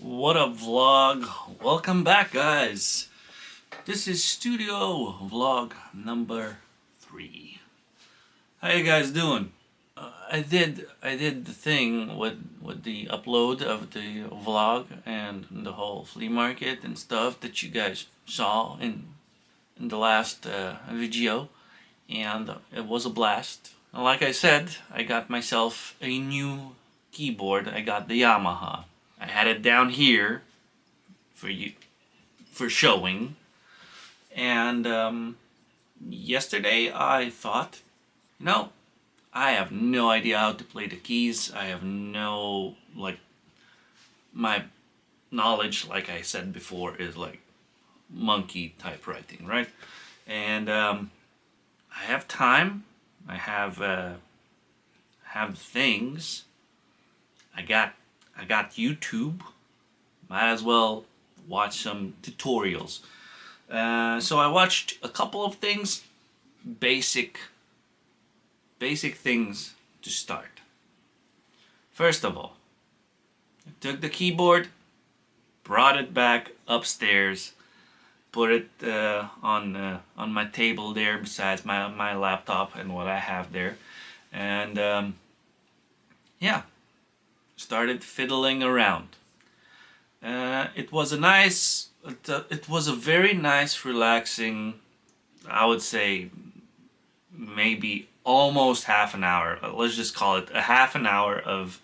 What up, vlog? Welcome back, guys. This is Studio Vlog number 3. How you guys doing? I did the thing with the upload of the vlog and the whole flea market and stuff that you guys saw in the last video, and it was a blast. And like I said, I got myself a new keyboard. I got the Yamaha. I had it down here for you for showing, and yesterday I thought, you know, I have no idea how to play the keys. I have no, my knowledge, like I said before, is like monkey typewriting, right? And I have time. I have things. I got YouTube. Might as well watch some tutorials. So I watched a couple of things, basic things to start. First of all, I took the keyboard, brought it back upstairs, put it on my table there besides my laptop and what I have there, and yeah, started fiddling around. It was it was a very nice, relaxing, I would say maybe almost half an hour. Let's just call it a half an hour of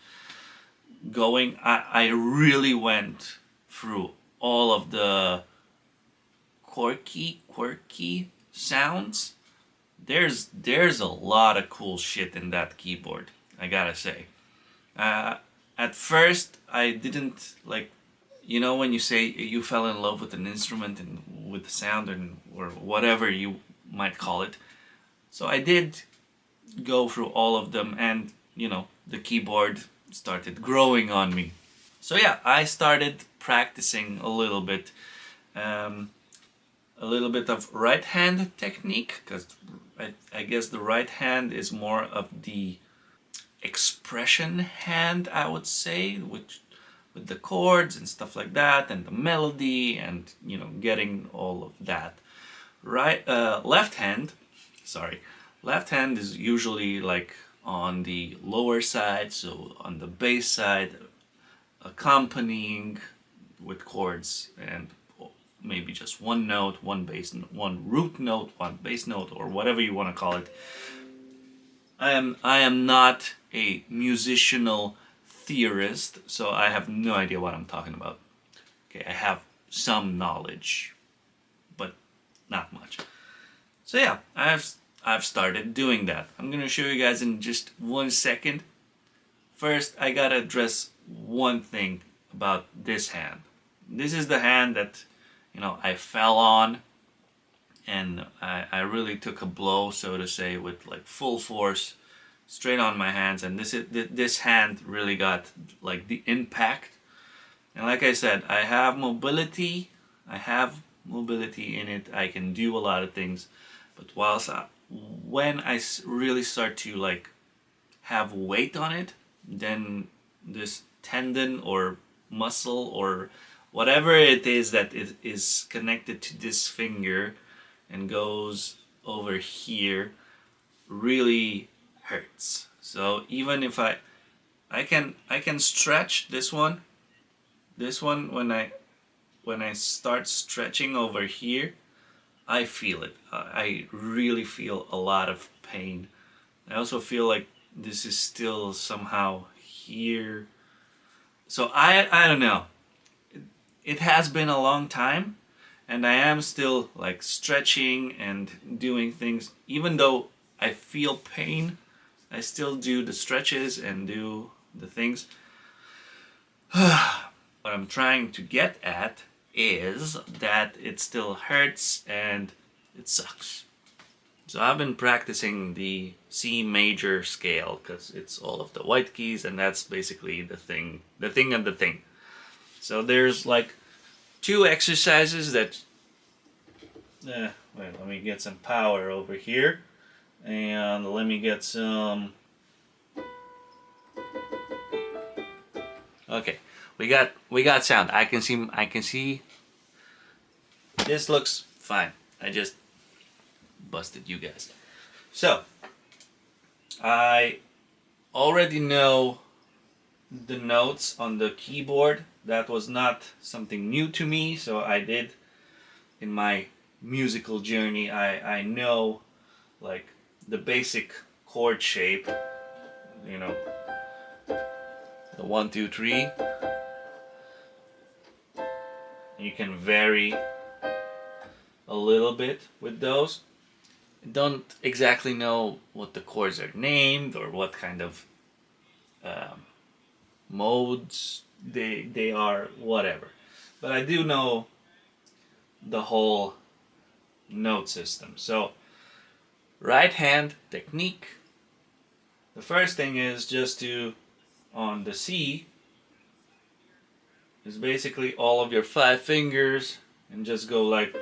going. I really went through all of the quirky sounds. There's a lot of cool shit in that keyboard, I gotta say. At first, I didn't like, when you say you fell in love with an instrument and with the sound or whatever you might call it. So I did go through all of them, and the keyboard started growing on me. So yeah, I started practicing a little bit of right hand technique, because I guess the right hand is more of the expression hand, I would say, with the chords and stuff like that, and the melody, and getting all of that. Left hand is usually like on the lower side, so on the bass side, accompanying with chords and maybe just one note, one root note, one bass note, or whatever you want to call it. I am not a musical theorist, so I have no idea what I'm talking about. Okay, I have some knowledge, but not much. So yeah, I've started doing that. I'm gonna show you guys in just 1 second. First, I gotta address one thing about this hand. This is the hand that I fell on, and I really took a blow, so to say, with like full force straight on my hands, and this hand really got like the impact. And like I said, I have mobility in it. I can do a lot of things, but when I really start to like have weight on it, then this tendon or muscle or whatever it is that it is connected to this finger and goes over here really hurts. So even if I can stretch this one when I start stretching over here, I feel it. I really feel a lot of pain. I also feel like this is still somehow here. So I don't know. It has been a long time, and I am still like stretching and doing things. Even though I feel pain, I still do the stretches and do the things. What I'm trying to get at is that it still hurts and it sucks. So I've been practicing the C major scale, because it's all of the white keys, and that's basically the thing. So there's like 2 exercises that wait, let me get some power over here, and let me get some. Okay, we got sound. I can see. This looks fine. I just busted you guys. So I already know the notes on the keyboard. That was not something new to me, so I did in my musical journey. I know like the basic chord shape, you know, the 1 2 3. You can vary a little bit with those. Don't exactly know what the chords are named or what kind of modes they are, whatever. But I do know the whole note system. So right hand technique. The first thing is just to, on the C, is basically all of your 5 fingers and just go like.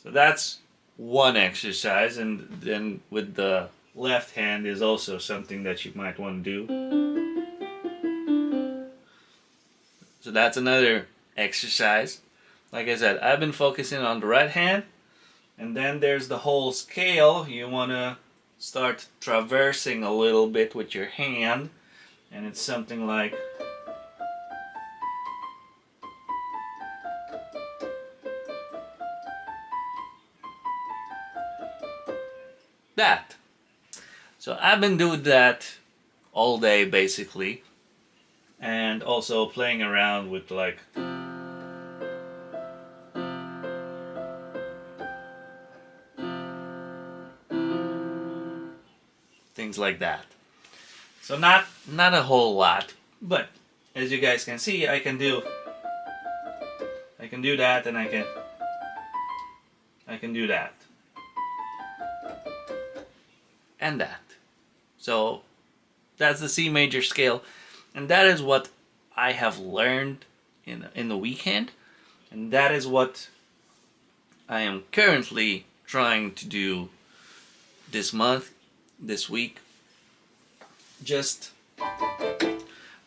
So that's one exercise, and then with the left hand is also something that you might want to do. So that's another exercise. Like I said, I've been focusing on the right hand, and then there's the whole scale. You want to start traversing a little bit with your hand, and it's something like. That. So I've been doing that all day basically, and also playing around with like things like that. So not a whole lot, but as you guys can see, I can do that, and I can do that. And that. So that's the C major scale, and that is what I have learned in the weekend, and that is what I am currently trying to do this month, this week. Just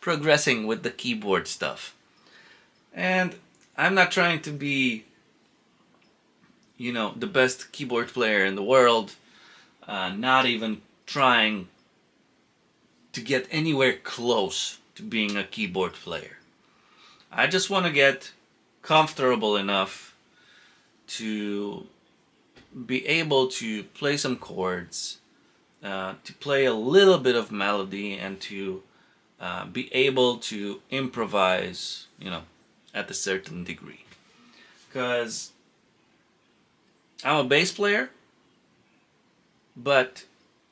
progressing with the keyboard stuff. And I'm not trying to be, the best keyboard player in the world. Not even trying to get anywhere close to being a keyboard player. I just want to get comfortable enough to be able to play some chords, to play a little bit of melody, and to be able to improvise, at a certain degree. Because I'm a bass player, but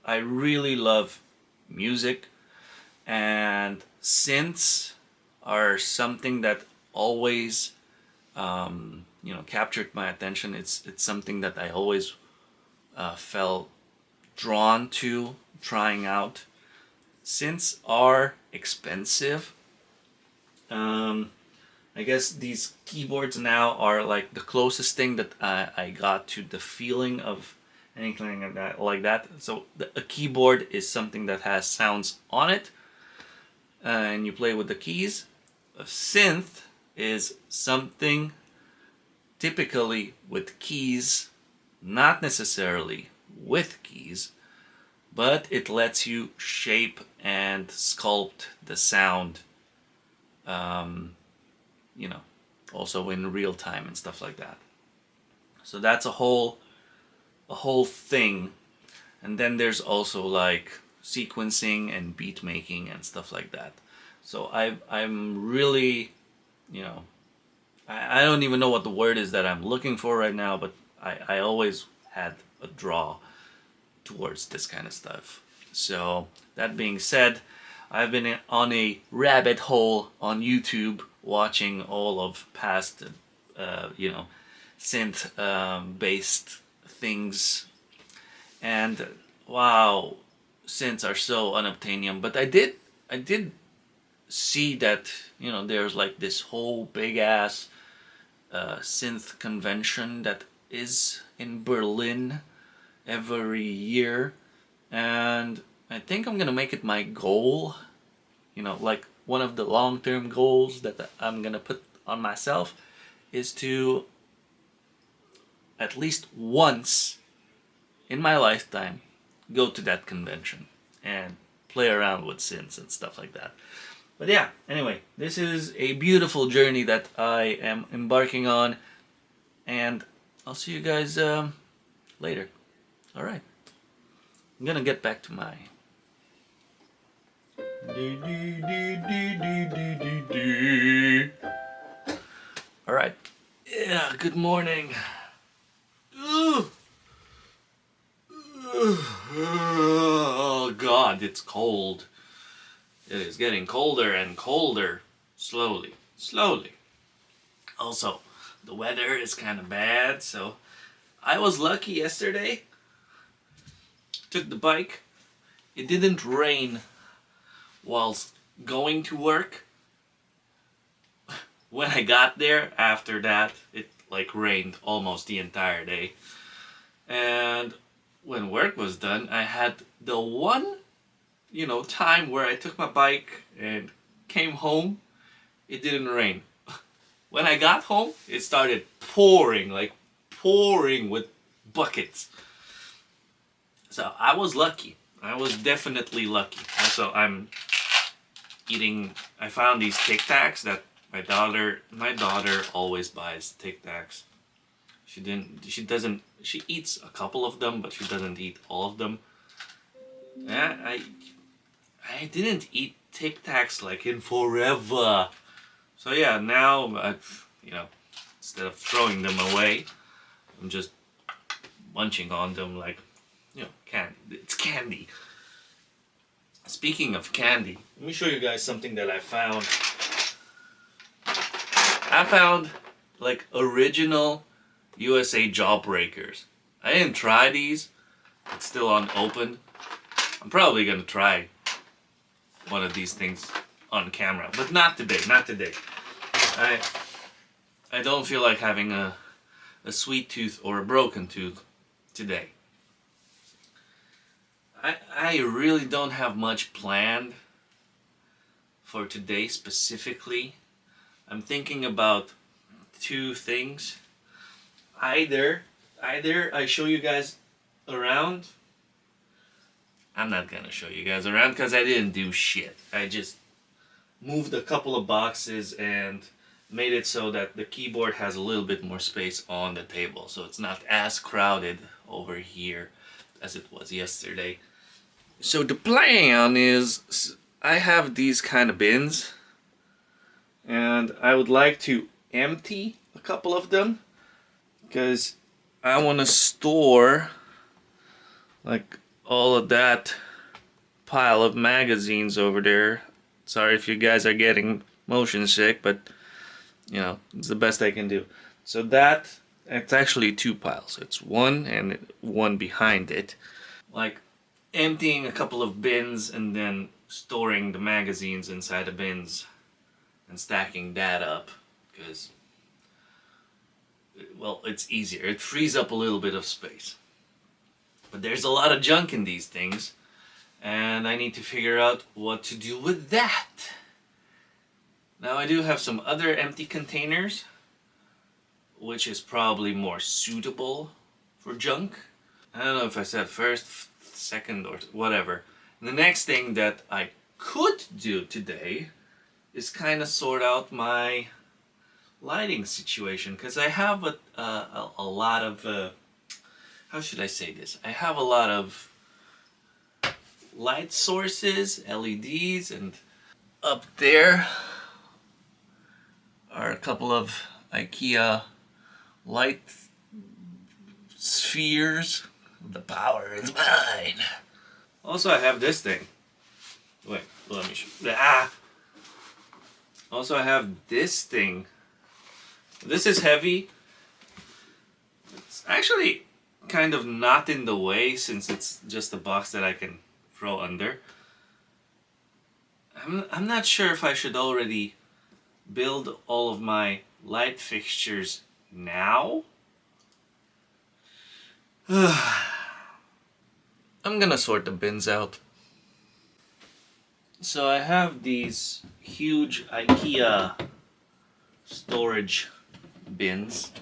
I really love music, and synths are something that always captured my attention. It's something that I always felt drawn to trying out. Synths are expensive. I guess these keyboards now are like the closest thing that I got to the feeling of anything like that. So a keyboard is something that has sounds on it, and you play with the keys. A synth is something typically with keys, not necessarily with keys, but it lets you shape and sculpt the sound, also in real time and stuff like that. So that's a whole thing. And then there's also like sequencing and beat making and stuff like that. So I'm really, I don't even know what the word is that I'm looking for right now, but I always had a draw towards this kind of stuff. So that being said, I've been on a rabbit hole on YouTube watching all of past, synth based things, and wow, synths are so unobtainium. But I did see that there's like this whole big ass synth convention that is in Berlin every year, and I think I'm gonna make it my goal, you know, like one of the long-term goals that I'm gonna put on myself is to at least once in my lifetime go to that convention and play around with synths and stuff like that. But yeah, anyway, this is a beautiful journey that I am embarking on, and I'll see you guys later. All right, I'm gonna get back to my. All right. Yeah. Good morning. Oh God, it's cold. It is getting colder and colder, slowly, slowly. Also, the weather is kind of bad, so I was lucky yesterday. Took the bike. It didn't rain whilst going to work. When I got there, after that, it like rained almost the entire day. And when work was done, I had the one, time where I took my bike and came home. It didn't rain. When I got home, it started pouring, like pouring with buckets. So I was lucky. I was definitely lucky. Also, I found these Tic Tacs that my daughter always buys Tic Tacs. She eats a couple of them, but she doesn't eat all of them. Yeah, I didn't eat Tic Tacs like in forever. So yeah, now instead of throwing them away, I'm just munching on them like, candy. It's candy. Speaking of candy, let me show you guys something that I found. I found like original USA Jawbreakers. I didn't try these. It's still unopened. I'm probably gonna try one of these things on camera, but not today. Not today. I don't feel like having a sweet tooth or a broken tooth today. I really don't have much planned for today specifically. I'm thinking about two things. Either I show you guys around. I'm not gonna show you guys around because I didn't do shit. I just moved a couple of boxes and made it so that the keyboard has a little bit more space on the table, so it's not as crowded over here as it was yesterday. So the plan is I have these kind of bins, and I would like to empty a couple of them because I want to store like all of that pile of magazines over there. Sorry if you guys are getting motion sick, but it's the best I can do. So it's actually two piles. It's one and one behind it. Like emptying a couple of bins and then storing the magazines inside the bins and stacking that up because, well, it's easier. It frees up a little bit of space. But there's a lot of junk in these things, and I need to figure out what to do with that. Now I do have some other empty containers, which is probably more suitable for junk. I don't know if I said first, second, or whatever. And the next thing that I could do today is kind of sort out my lighting situation, because I have a lot of how should I say this? I have a lot of light sources, LEDs, and up there are a couple of IKEA light spheres. The power is mine. Also, I have this thing. Wait, let me show. Also, I have this thing. This is heavy. It's actually kind of not in the way since it's just a box that I can throw under. I'm not sure if I should already build all of my light fixtures now. I'm gonna sort the bins out So I have these huge IKEA storage bins,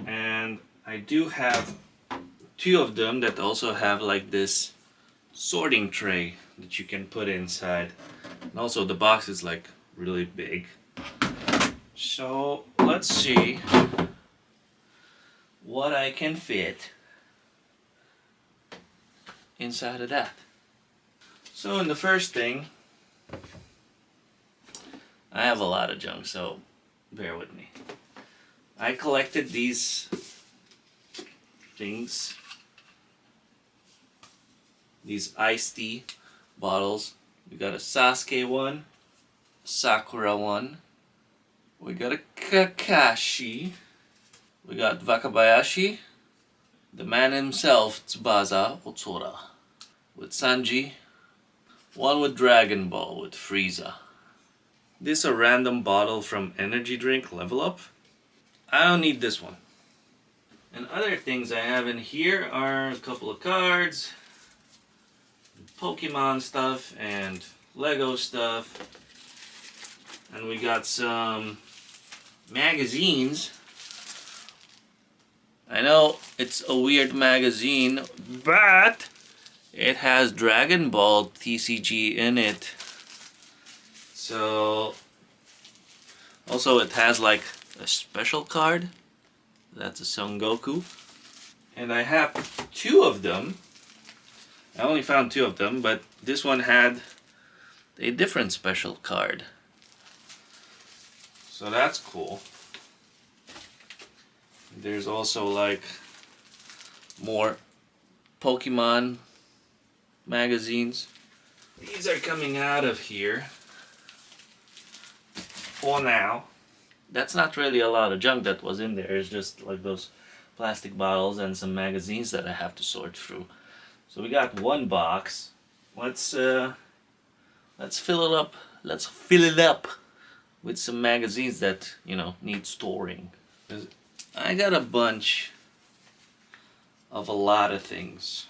and I do have two of them that also have like this sorting tray that you can put inside. And also the box is like really big. So let's see what I can fit inside of that. So in the first thing, I have a lot of junk, so bear with me. I collected these things, these iced tea bottles. We got a Sasuke one, a Sakura one, we got a Kakashi, we got Wakabayashi, the man himself, Tsubasa Otsura, with Sanji, one with Dragon Ball with Frieza. This a random bottle from energy drink Level Up. I don't need this one. And other things I have in here are a couple of cards, Pokemon stuff, and Lego stuff. And we got some magazines. I know it's a weird magazine, but it has Dragon Ball TCG in it. So, also it has like a special card. That's a Son Goku. And I have two of them. I only found two of them, but this one had a different special card. So that's cool. There's also like more Pokemon magazines. These are coming out of here for now. That's not really a lot of junk that was in there. It's just like those plastic bottles and some magazines that I have to sort through. So we got one box. Let's fill it up. Let's fill it up with some magazines that, you know, need storing. I got a bunch of a lot of things.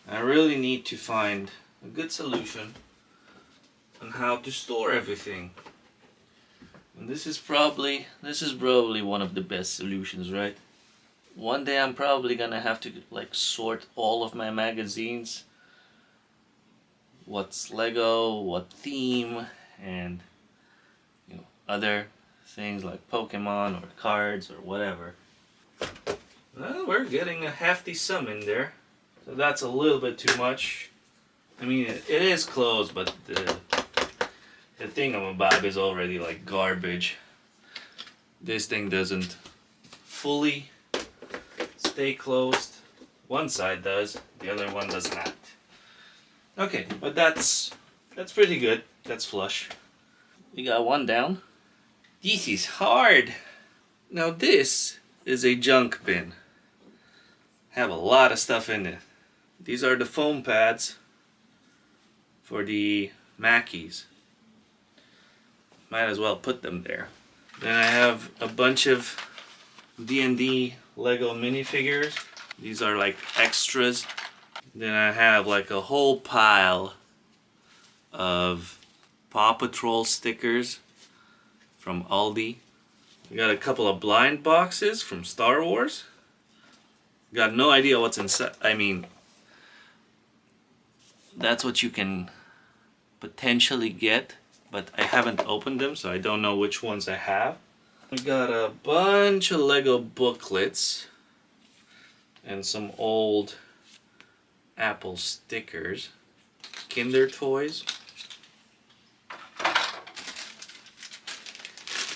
I really need to find a good solution on how to store everything. And this is probably one of the best solutions, right? One day I'm probably gonna have to like sort all of my magazines. What's Lego, what theme, and you know, other things like Pokemon or cards or whatever. Well, we're getting a hefty sum in there. So that's a little bit too much. I mean, it is closed, but the thingamabob is already like garbage. This thing doesn't fully stay closed. One side does, the other one does not. Okay, but that's pretty good. That's flush. We got one down. This is hard. Now this is a junk bin. Have a lot of stuff in it. These are the foam pads for the Mackies. Might as well put them there. Then I have a bunch of D&D Lego minifigures. These are like extras. Then I have like a whole pile of Paw Patrol stickers from Aldi. We got a couple of blind boxes from Star Wars. Got no idea what's inside. I mean, that's what you can potentially get, but I haven't opened them, so I don't know which ones I have. We got a bunch of Lego booklets and some old Apple stickers, Kinder toys.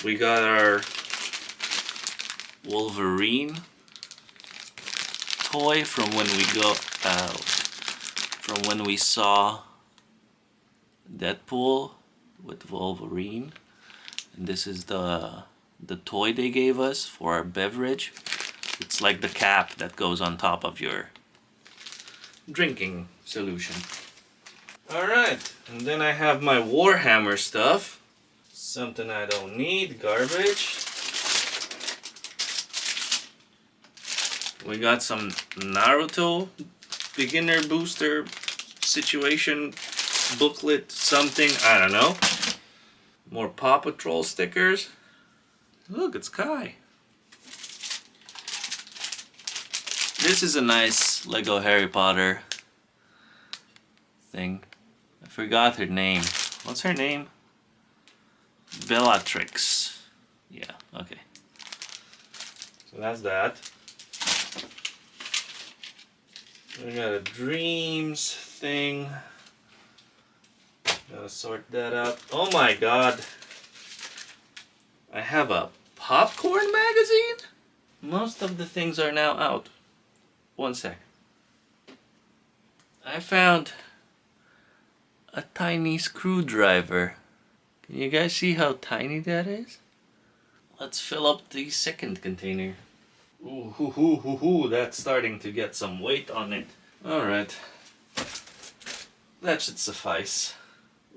We got our Wolverine toy from when we saw Deadpool with Wolverine, and this is the toy they gave us for our beverage. It's like the cap that goes on top of your drinking solution. Alright, and then I have my Warhammer stuff. Something I don't need, garbage. We got some Naruto beginner booster situation booklet, something, I don't know. More Paw Patrol stickers. Look, it's Kai. This is a nice Lego Harry Potter thing. I forgot her name. What's her name? Bellatrix. Yeah, okay. So that's that. We got a Dreams thing. Gotta sort that out. Oh my god. I have a popcorn magazine? Most of the things are now out. One sec. I found a tiny screwdriver. Can you guys see how tiny that is? Let's fill up the second container. Ooh, hoo, hoo, hoo, hoo. That's starting to get some weight on it. Alright. That should suffice.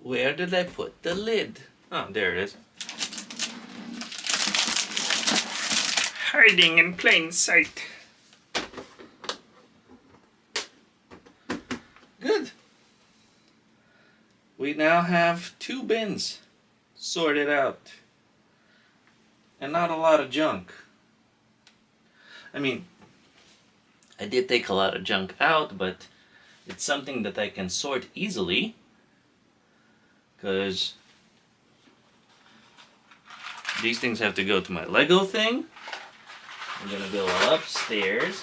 Where did I put the lid? Oh, there it is. Hiding in plain sight. Good. We now have 2 bins sorted out. And not a lot of junk. I mean, I did take a lot of junk out, but it's something that I can sort easily. Because these things have to go to my Lego thing. I'm gonna go upstairs.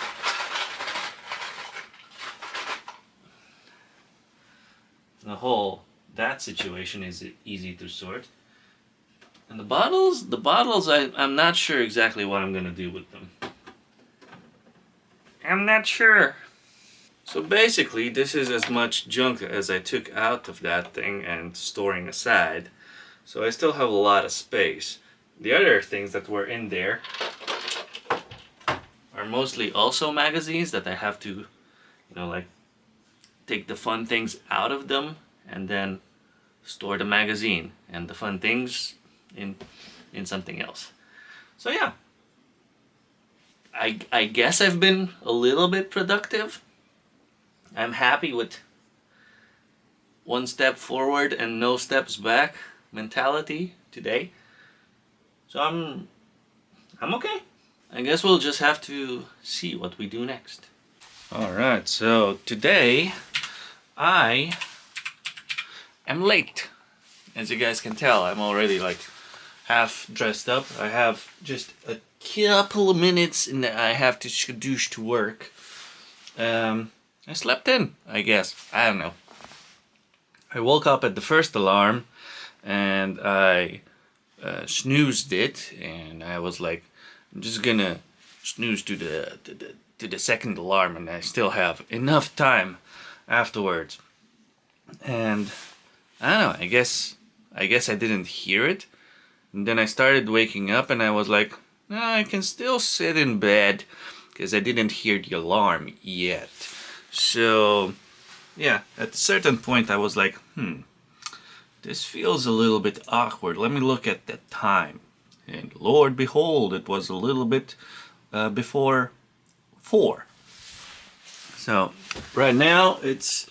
That situation is easy to sort. And the bottles, I'm not sure exactly what I'm gonna do with them. I'm not sure. So basically, this is as much junk as I took out of that thing and storing aside. So I still have a lot of space. The other things that were in there are mostly also magazines that I have to, like take the fun things out of them and then store the magazine and the fun things in something else. So yeah, I guess I've been a little bit productive. I'm happy with 1 step forward and no steps back mentality today. So I'm okay. I guess we'll just have to see what we do next. Alright, so today I am late. As you guys can tell, I'm already like half dressed up. I have just a couple of minutes and I have to skadoosh to work. I slept in, I guess. I don't know. I woke up at the first alarm and I snoozed it, and I was like, I'm just gonna snooze to the second alarm, and I still have enough time afterwards. And I don't know, I guess I didn't hear it. And then I started waking up and I was like, no, I can still sit in bed because I didn't hear the alarm yet. So yeah, at a certain point I was like, this feels a little bit awkward. Let me look at the time. And Lord behold, it was a little bit before 4. So right now it's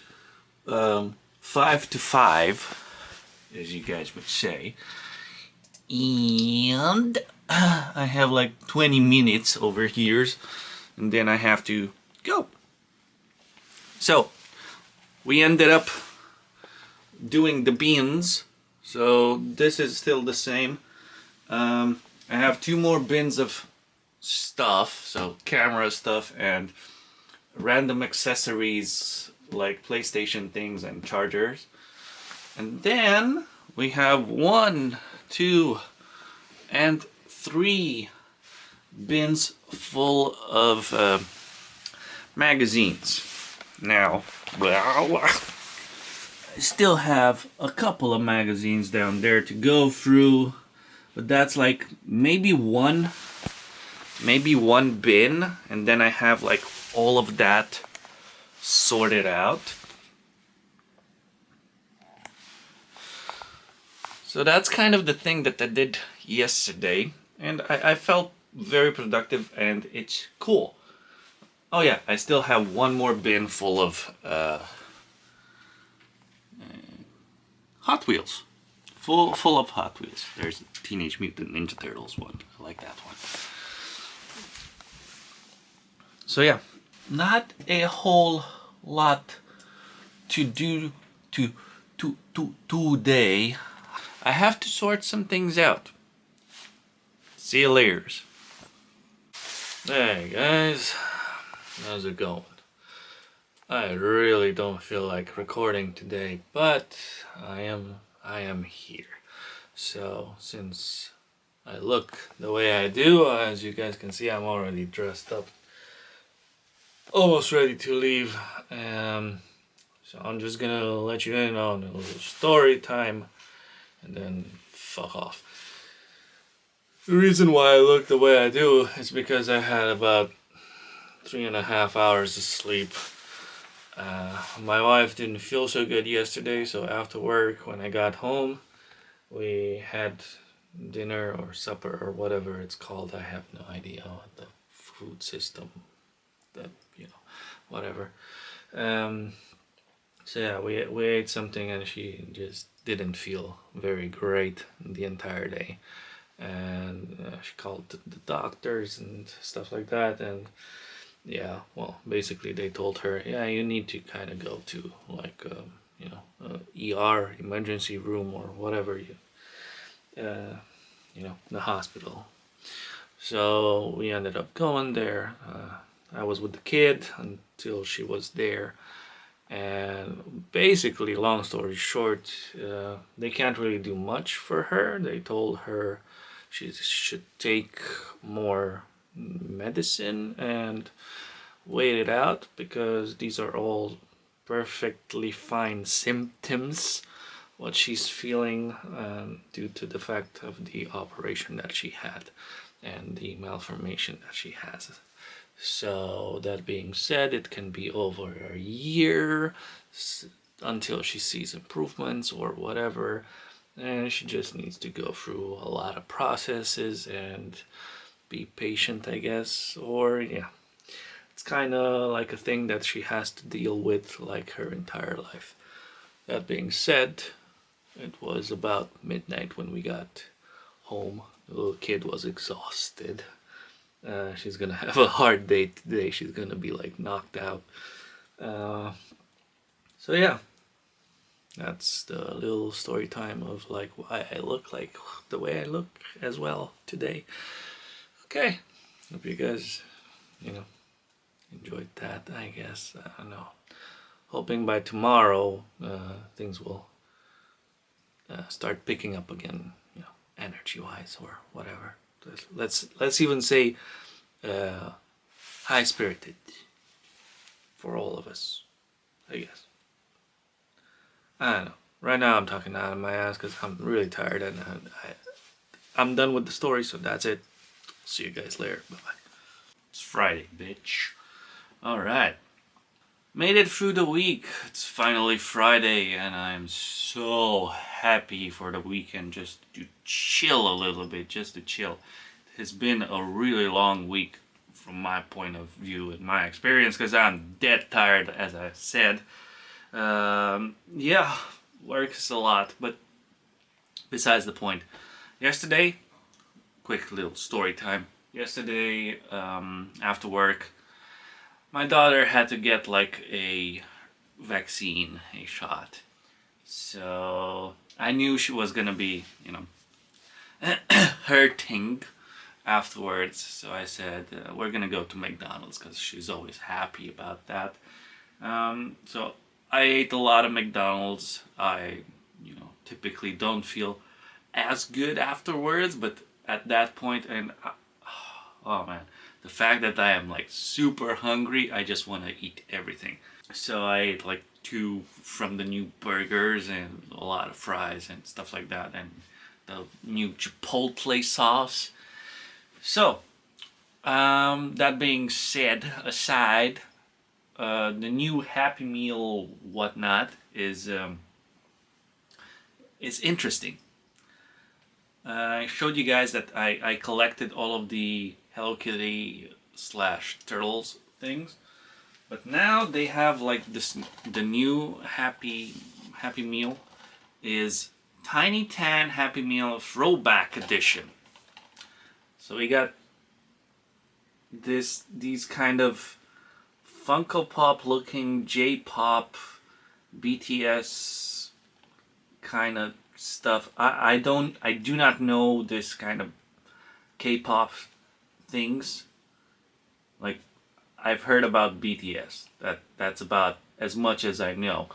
5 to 5, as you guys would say. And I have like 20 minutes over here, and then I have to go. So we ended up doing the bins. So this is still the same. I have 2 more bins of stuff, so camera stuff and random accessories like PlayStation things and chargers. And then we have 1, 2, and 3 bins full of magazines. Now, I still have a couple of magazines down there to go through, but that's like maybe one bin, and then I have like all of that sorted out. So that's kind of the thing that I did yesterday, and I felt very productive and it's cool. Oh yeah, I still have 1 more bin full of Hot Wheels. Full of Hot Wheels. There's a Teenage Mutant Ninja Turtles one. I like that one. So yeah, not a whole lot to do today. I have to sort some things out. See you later. Hey guys, how's it going? I really don't feel like recording today, but I am here. So since I look the way I do, as you guys can see, I'm already dressed up, almost ready to leave. So I'm just gonna let you in on a little story time and then fuck off. The reason why I look the way I do is because I had about 3.5 hours of sleep. My wife didn't feel so good yesterday, so after work, when I got home, we had dinner or supper or whatever it's called. I have no idea what the food system, whatever. So yeah, we ate something and she just didn't feel very great the entire day. And she called the doctors and stuff like that, and yeah, well, basically they told her, yeah, you need to kind of go to like ER, emergency room or whatever, the hospital. So we ended up going there. I was with the kid until she was there, and basically, long story short, they can't really do much for her. They told her she should take more medicine and wait it out, because these are all perfectly fine symptoms what she's feeling, due to the fact of the operation that she had and the malformation that she has. So that being said, it can be over a year until she sees improvements or whatever, and she just needs to go through a lot of processes and be patient, I guess. Or yeah, it's kind of like a thing that she has to deal with like her entire life. That being said, it was about midnight when we got home. The little kid was exhausted. She's gonna have a hard day today. She's gonna be like knocked out. So yeah, that's the little story time of like why I look like the way I look as well today. Okay, hope you guys, enjoyed that, I guess. I don't know. Hoping by tomorrow things will start picking up again, energy-wise or whatever. Let's even say high-spirited for all of us, I guess. I don't know. Right now I'm talking out of my ass because I'm really tired, and I'm done with the story, so that's it. See you guys later. Bye-bye. It's Friday, bitch. Alright. Made it through the week. It's finally Friday, and I'm so happy for the weekend, just to chill a little bit, just to chill. It has been a really long week from my point of view and my experience, because I'm dead tired, as I said. Yeah, works a lot, but besides the point. Yesterday, quick little story time. Yesterday, after work, my daughter had to get like a vaccine, a shot. So I knew she was gonna be, hurting afterwards. So I said, we're gonna go to McDonald's, because she's always happy about that. So I ate a lot of McDonald's. I, typically don't feel as good afterwards, but at that point, and oh man, the fact that I am like super hungry, I just want to eat everything. So I ate like 2 from the new burgers and a lot of fries and stuff like that, and the new Chipotle sauce. So, that being said, aside, the new Happy Meal whatnot is interesting. I showed you guys that I collected all of the Hello Kitty / Turtles things, but now they have like the new Happy Meal, is Tiny Tan Happy Meal Throwback Edition. So we got these kind of Funko Pop looking J-pop BTS kind of stuff. I do not know this kind of K-pop things. Like, I've heard about BTS. That's about as much as I know.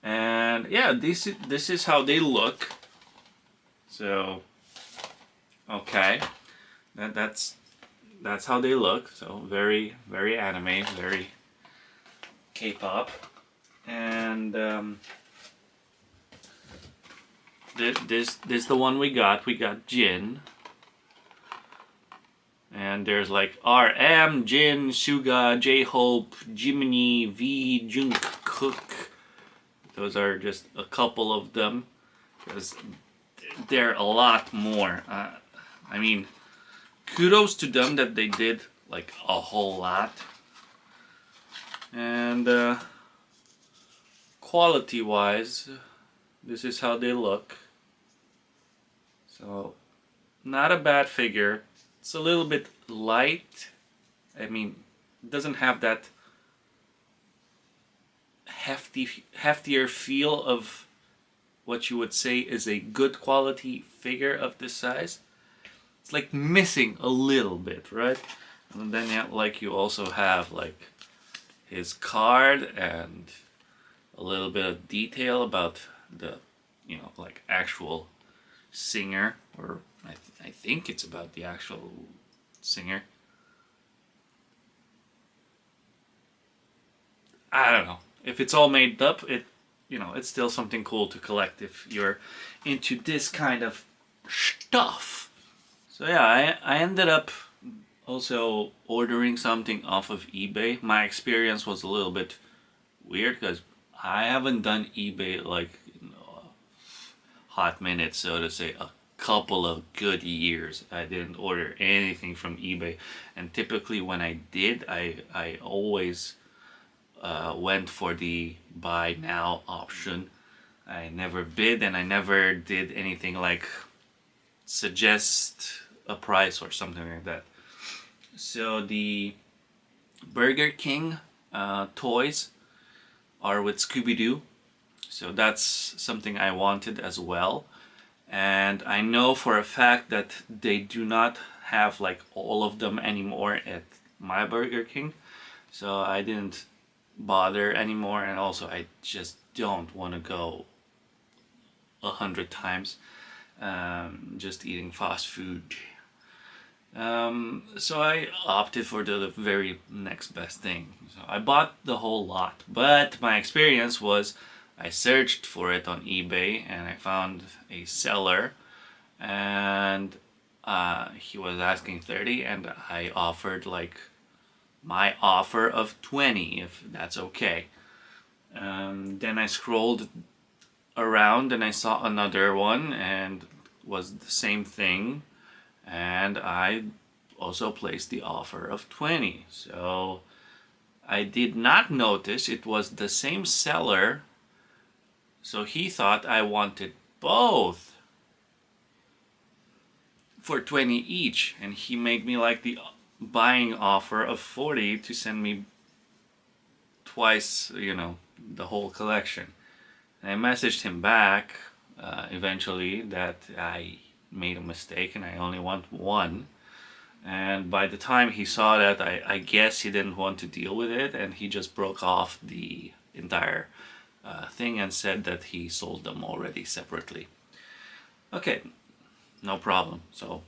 And yeah, this is how they look. So okay, that's how they look. So very anime, very K-pop, and this the one we got. We got Jin. And there's like RM, Jin, Suga, J-Hope, Jiminy, V, Jungkook. Those are just a couple of them. Because there are a lot more. I mean, kudos to them that they did like a whole lot. And quality-wise, this is how they look. So, not a bad figure. It's a little bit light. I mean, it doesn't have that heftier feel of what you would say is a good quality figure of this size. It's like missing a little bit, right? And then yeah, like you also have like his card and a little bit of detail about the, you know, like actual singer, or I think it's about the actual singer. I don't know. If it's all made up, it's still something cool to collect if you're into this kind of stuff. So yeah, I ended up also ordering something off of eBay. My experience was a little bit weird because I haven't done eBay like a hot minute, so to say, a couple of good years. I didn't order anything from eBay, and typically when I did, I always went for the buy now option. I never bid, and I never did anything like suggest a price or something like that. So the Burger King toys are with Scooby-Doo, so that's something I wanted as well. And I know for a fact that they do not have like all of them anymore at my Burger King, so I didn't bother anymore. And also I just don't want to go 100 times just eating fast food. So I opted for the very next best thing. So I bought the whole lot, but my experience was I searched for it on eBay and I found a seller, and he was asking 30, and I offered like my offer of 20, if that's okay. Then I scrolled around and I saw another one and was the same thing, and I also placed the offer of 20. So I did not notice it was the same seller, so he thought I wanted both for 20 each, and he made me like the buying offer of 40 to send me twice, the whole collection. And I messaged him back eventually that I made a mistake and I only want one. And by the time he saw that, I guess he didn't want to deal with it, and he just broke off the entire thing and said that he sold them already separately. Okay, no problem. So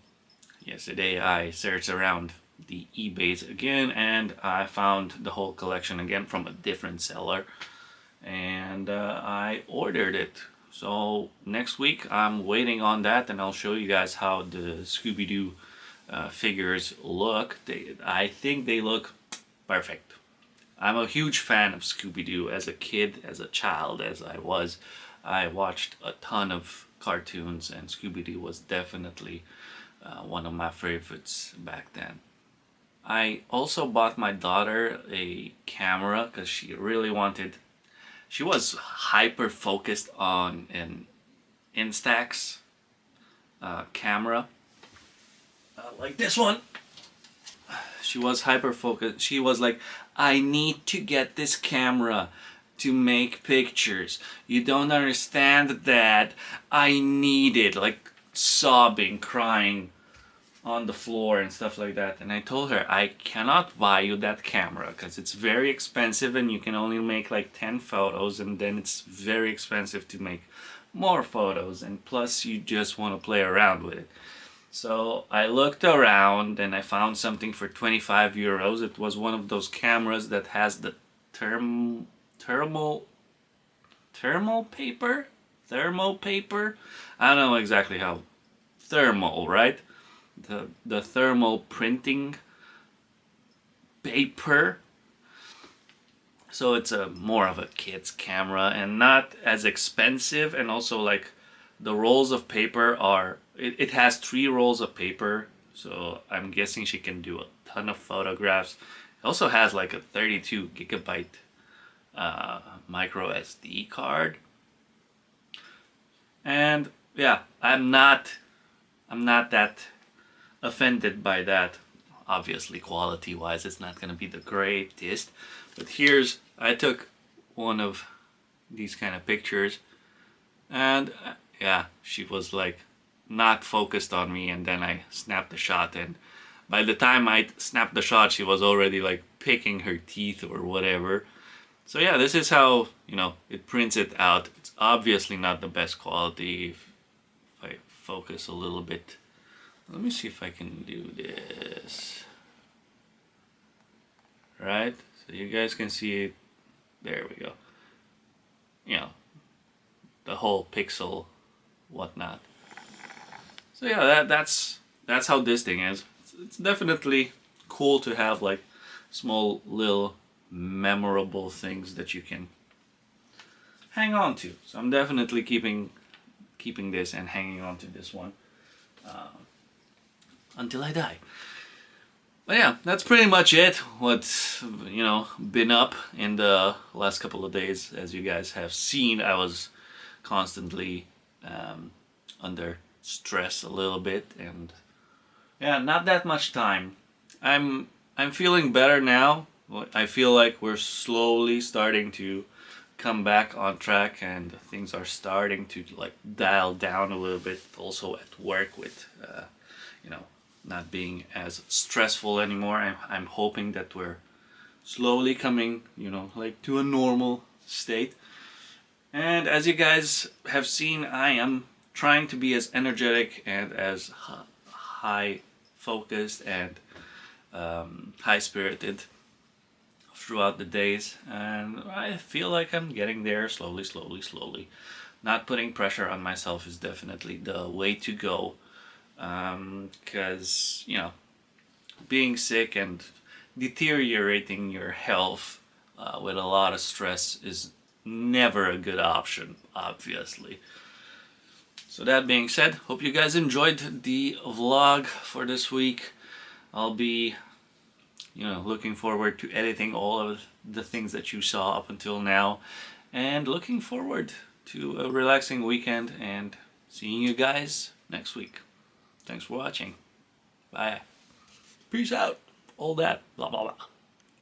yesterday I searched around the eBays again, and I found the whole collection again from a different seller, and I ordered it. So next week I'm waiting on that, and I'll show you guys how the Scooby-Doo figures look. I think they look perfect. I'm a huge fan of Scooby-Doo. As a kid, as a child, as I was, I watched a ton of cartoons, and Scooby-Doo was definitely one of my favorites back then. I also bought my daughter a camera because she was hyper focused on an Instax camera, like this one. She was hyper focused. She was like, I need to get this camera to make pictures. You don't understand that. I need it. Like sobbing, crying on the floor and stuff like that. And I told her, I cannot buy you that camera because it's very expensive and you can only make like 10 photos, and then it's very expensive to make more photos, and plus you just want to play around with it. So I looked around and I found something for 25 euros. It was one of those cameras that has the thermal paper? Thermal paper? I don't know exactly how. Thermal, right? The thermal printing paper. So it's a more of a kid's camera and not as expensive, and also like the rolls of paper are, it has 3 rolls of paper, so I'm guessing she can do a ton of photographs. It also has like a 32 gigabyte micro SD card. And yeah, I'm not that offended by that. Obviously, quality wise it's not gonna be the greatest, but I took one of these kind of pictures, and yeah, she was like not focused on me, and then I snapped the shot, and by the time I snapped the shot she was already like picking her teeth or whatever. So yeah, this is how, you know, it prints it out. It's obviously not the best quality. If I focus a little bit, let me see if I can do this. Right? So you guys can see it. There we go. You know, the whole pixel, whatnot. So yeah, that's how this thing is. It's definitely cool to have like small little memorable things that you can hang on to. So I'm definitely keeping this and hanging on to this one until I die. But yeah, that's pretty much it. What's, you know, been up in the last couple of days. As you guys have seen, I was constantly under stress a little bit, and yeah, not that much time. I'm feeling better now. I feel like we're slowly starting to come back on track, and things are starting to like dial down a little bit. Also at work with you know, not being as stressful anymore. I'm hoping that we're slowly coming, you know, like to a normal state. And as you guys have seen, I am trying to be as energetic and as high focused and high spirited throughout the days, and I feel like I'm getting there slowly. Not putting pressure on myself is definitely the way to go, because you know, being sick and deteriorating your health with a lot of stress is never a good option, obviously. So that being said, hope you guys enjoyed the vlog for this week. I'll be, you know, looking forward to editing all of the things that you saw up until now, and looking forward to a relaxing weekend and seeing you guys next week. Thanks for watching. Bye. Peace out. All that. Blah, blah, blah.